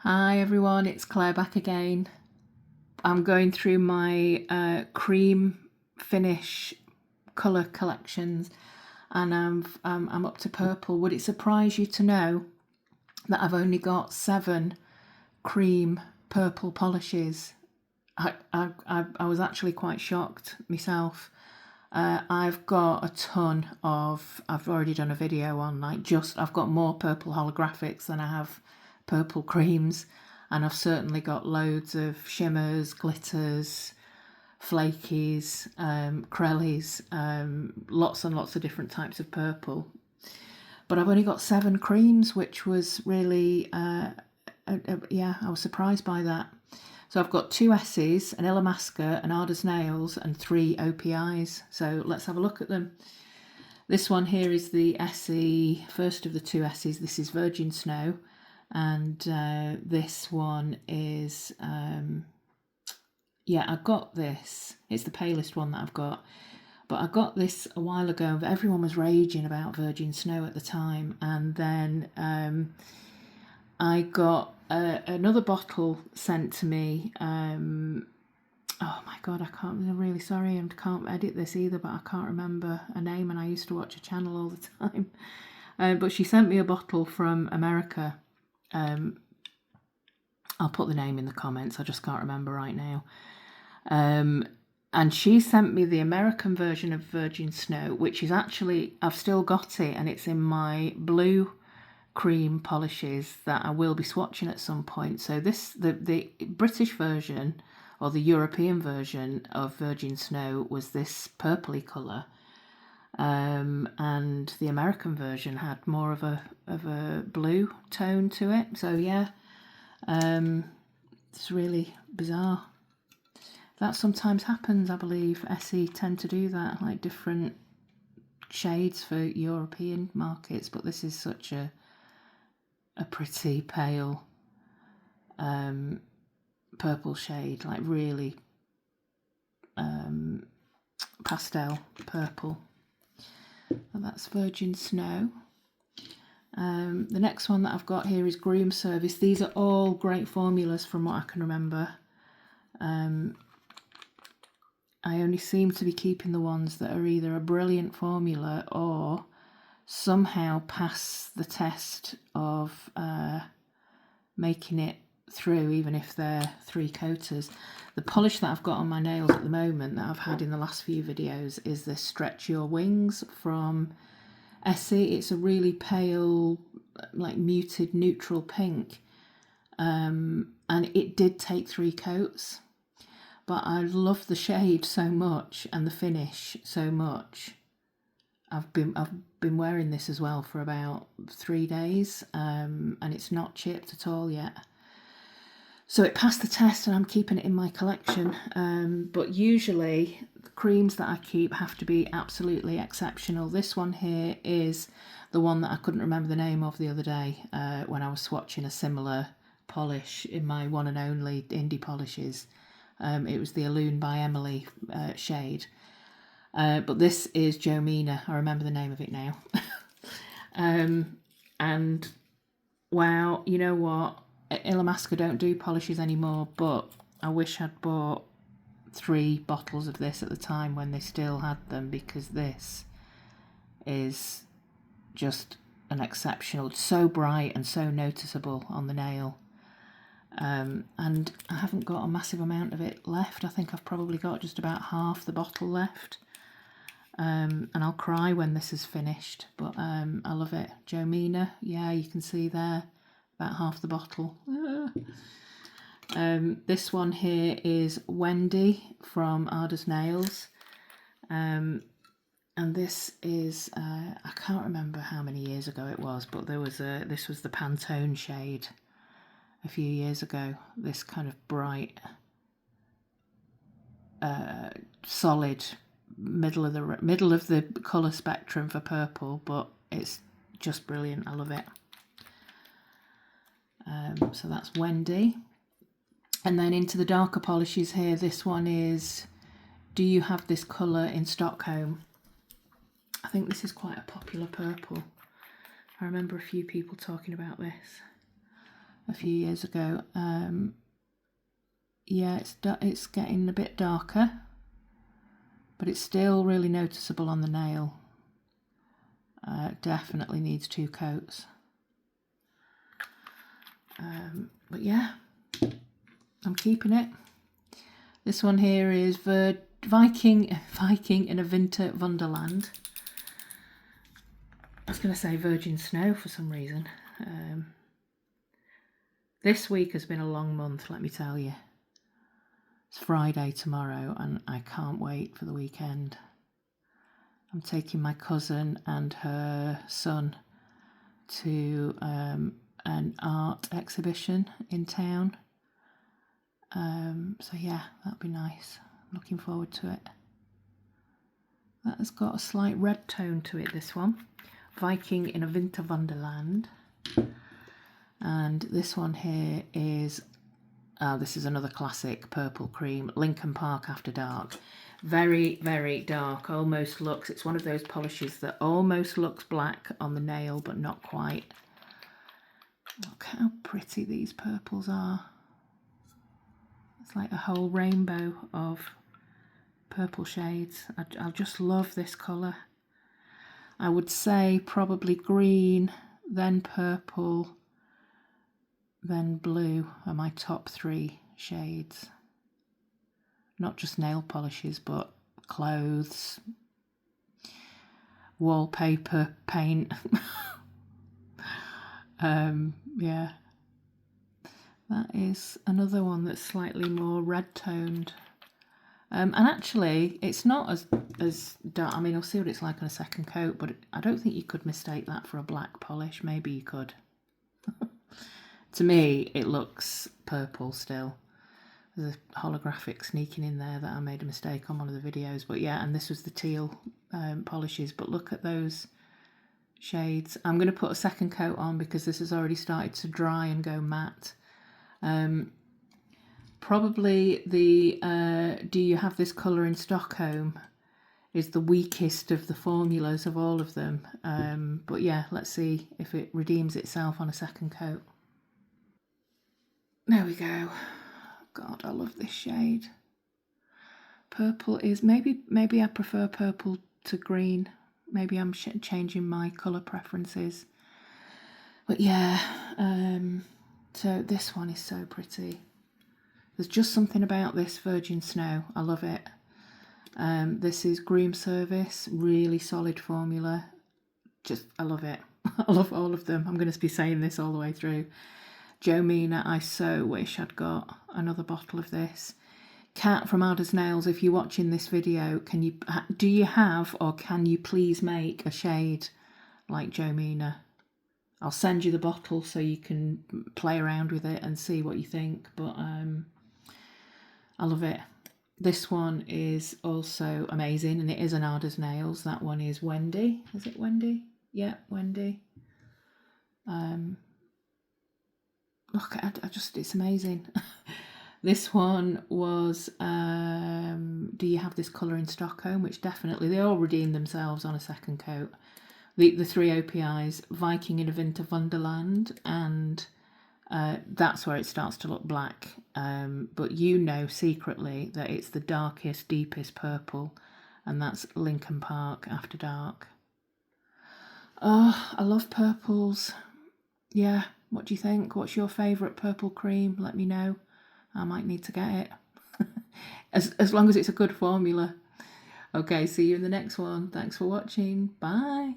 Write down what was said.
Hi everyone, it's Claire back again. I'm going through my cream finish colour collections and I'm up to purple. Would it surprise you to know that I've only got 7 cream purple polishes? I was actually quite shocked myself. I've got a ton of, I've already done a video on I've got more purple holographics than I have purple creams, and I've certainly got loads of shimmers, glitters, flakies, crellies, lots and lots of different types of purple. But I've only got 7 creams, which was really, yeah, I was surprised by that. So I've got 2 S's, an Illamasqua, an Ardous Nails, and 3 OPIs. So let's have a look at them. This one here is the SE, first of the 2 S's. This is Virgin Snow. And this one is, yeah, I got this. It's the palest one that I've got. But I got this a while ago. Everyone was raging about Virgin Snow at the time. And then I got another bottle sent to me. Oh my god, I'm really sorry, I can't edit this either, but I can't remember a name, and I used to watch a channel all the time. But she sent me a bottle from America. I'll put the name in the comments, I just can't remember right now. And she sent me the American version of Virgin Snow, which is actually, I've still got it, and it's in my blue cream polishes that I will be swatching at some point. So the British version, or the European version of Virgin Snow, was this purpley colour, and the American version had more of a blue tone to it. So yeah, it's really bizarre. That sometimes happens, I believe. Essie tend to do that, like different shades for European markets, but this is such a pretty pale purple shade, like really pastel purple. And that's Virgin Snow. The next one that I've got here is Groom Service. These are all great formulas from what I can remember. I only seem to be keeping the ones that are either a brilliant formula or somehow pass the test of making it through, even if they're 3 coaters. The polish that I've got on my nails at the moment, that I've had in the last few videos, is this Stretch Your Wings from Essie. It's a really pale, like muted neutral pink, and it did take 3 coats, but I love the shade so much and the finish so much. I've been wearing this as well for about 3 days, and it's not chipped at all yet. So it passed the test, and I'm keeping it in my collection. But usually the creams that I keep have to be absolutely exceptional. This one here is the one that I couldn't remember the name of the other day when I was swatching a similar polish in my one and only indie polishes. It was the Alune by Emily shade. But this is Jomina. I remember the name of it now. And wow, you know what? Illamasqua don't do polishes anymore, but I wish I'd bought 3 bottles of this at the time when they still had them, because this is just an exceptional, so bright and so noticeable on the nail. And I haven't got a massive amount of it left. I think I've probably got just about half the bottle left. And I'll cry when this is finished, but I love it. Jomina, yeah, you can see there, about half the bottle. This one here is Wendy from Ardous Nails. And this is, I can't remember how many years ago it was, but this was the Pantone shade a few years ago. This kind of bright, solid middle of the colour spectrum for purple, but it's just brilliant. I love it. So that's Wendy. And then into the darker polishes here, this one is Do You Have This Colour in Stockholm? I think this is quite a popular purple. I remember a few people talking about this. a few years ago. Yeah, it's getting a bit darker, but it's still really noticeable on the nail. Definitely needs 2 coats. But yeah, I'm keeping it. This one here is Viking in a Winter Wonderland. I was going to say Virgin Snow for some reason. This week has been a long month, let me tell you. It's Friday tomorrow and I can't wait for the weekend. I'm taking my cousin and her son to an art exhibition in town. So yeah, that'd be nice. I'm looking forward to it. That has got a slight red tone to it, this one. Viking in a Winter Wonderland. And this one here is, this is another classic purple cream, Lincoln Park After Dark. Very, very dark, almost looks, it's one of those polishes that almost looks black on the nail, but not quite. Look how pretty these purples are. It's like a whole rainbow of purple shades. I just love this colour. I would say probably green, then purple, then blue are my top 3 shades. Not just nail polishes, but clothes, wallpaper, paint. Yeah. That is another one that's slightly more red toned. And actually, it's not as dark. I mean, I'll see what it's like on a second coat, but I don't think you could mistake that for a black polish. Maybe you could. To me, it looks purple still. There's a holographic sneaking in there that I made a mistake on one of the videos. But yeah, and this was the teal polishes. But look at those shades. I'm going to put a second coat on because this has already started to dry and go matte. Probably the Do You Have This Colour in Stockholm is the weakest of the formulas of all of them. But yeah, let's see if it redeems itself on a second coat. There we go. God, I love this shade. Purple is, maybe I prefer purple to green. Maybe I'm changing my colour preferences. But yeah, so this one is so pretty. There's just something about this Virgin Snow. I love it. This is Groom Service, really solid formula. I love it. I love all of them. I'm going to be saying this all the way through. Joe Mina, I so wish I'd got another bottle of this. Kat from Ada's Nails, if you're watching this video, do you have or can you please make a shade like Joe Mina? I'll send you the bottle so you can play around with it and see what you think. But I love it. This one is also amazing, and it is an Ada's Nails. That one is Wendy. Is it Wendy? Yeah, Wendy. Look, it's amazing. This one was Do You Have This Colour in Stockholm, which definitely, they all redeem themselves on a second coat. The 3 OPIs, Viking in a Winter Wonderland, and that's where it starts to look black. But you know secretly that it's the darkest, deepest purple, and that's Lincoln Park After Dark. Oh, I love purples. Yeah, what do you think? What's your favourite purple cream? Let me know. I might need to get it. as long as it's a good formula. Okay, see you in the next one. Thanks for watching. Bye.